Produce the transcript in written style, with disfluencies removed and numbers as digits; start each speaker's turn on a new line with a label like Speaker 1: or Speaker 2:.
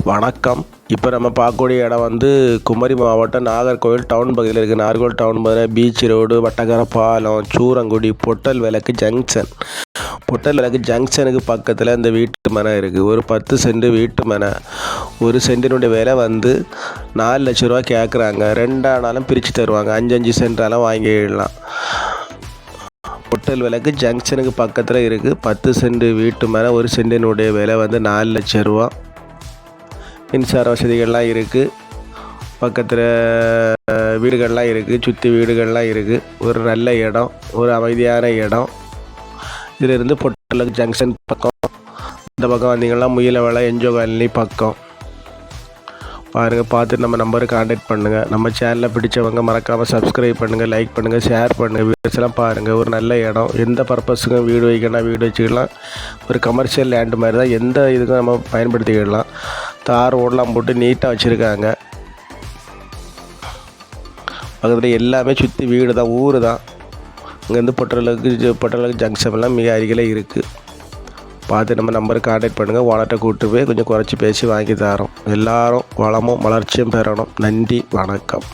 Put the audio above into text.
Speaker 1: வணக்கம். இப்போ நம்ம பார்க்கக்கூடிய இடம் வந்து குமரி மாவட்டம் நாகர்கோவில் டவுன் பகுதியில் இருக்குது. நாகர்கோவில் டவுன் பகுதியில் பீச் ரோடு, வட்டக்கர பாலம், சூரங்குடி, பொட்டல் விளக்கு ஜங்ஷன். பொட்டல் விளக்கு ஜங்ஷனுக்கு பக்கத்தில் இந்த வீட்டு மனை இருக்குது. ஒரு 10 சென்ட் வீட்டு மனை. ஒரு சென்டினுடைய விலை வந்து 4 லட்ச ரூபா கேட்குறாங்க. ரெண்டானாலும் பிரித்து தருவாங்க. 5 சென்டாலும் வாங்கிடலாம். பொட்டல் விளக்கு ஜங்ஷனுக்கு பக்கத்தில் இருக்குது. 10 சென்ட் வீட்டு மனை. ஒரு சென்டினுடைய விலை வந்து 4 லட்ச ரூபா. மின்சார வசதிகள்லாம் இருக்குது. பக்கத்தில் வீடுகள்லாம் இருக்குது. சுற்றி வீடுகள்லாம் இருக்குது. ஒரு நல்ல இடம், ஒரு அமைதியான இடம். இதிலிருந்து பொட்டல் ஜங்ஷன் பக்கம் இந்த பக்கம் வந்தீங்கன்னா முயலவளை என்ஜோ காலனி பக்கம் பாருங்கள். பார்த்துட்டு நம்ம நம்பருக்கு கான்டாக்ட் பண்ணுங்கள். நம்ம சேனலில் பிடிச்சவங்க மறக்காமல் சப்ஸ்கிரைப் பண்ணுங்கள், லைக் பண்ணுங்கள், ஷேர் பண்ணுங்கள். வீடியோஸ்லாம் பாருங்கள். ஒரு நல்ல இடம். எந்த பர்பஸுக்கும் வீடு வைக்கணும், வீடு வச்சுக்கலாம். ஒரு கமர்ஷியல் லேண்டு மாதிரி தான். எந்த இதுக்கும் நம்ம பயன்படுத்திக்கிடலாம். தார் ரோடெலாம் போட்டு நீட்டாக வச்சுருக்காங்க. பக்கத்தில் எல்லாமே சுற்றி வீடு தான், ஊர் தான். இங்கேருந்து பொட்டலுக்கு ஜங்ஷன்லாம் மிக அருகில் இருக்குது. பார்த்து நம்ம நம்பருக்கு கான்டாக்ட் பண்ணுங்கள். ஓனர்கிட்ட கூப்பிட்டு போய் கொஞ்சம் குறைச்சி பேசி வாங்கி தரோம். எல்லோரும் வளமும் வளர்ச்சியும் பெறணும். நன்றி, வணக்கம்.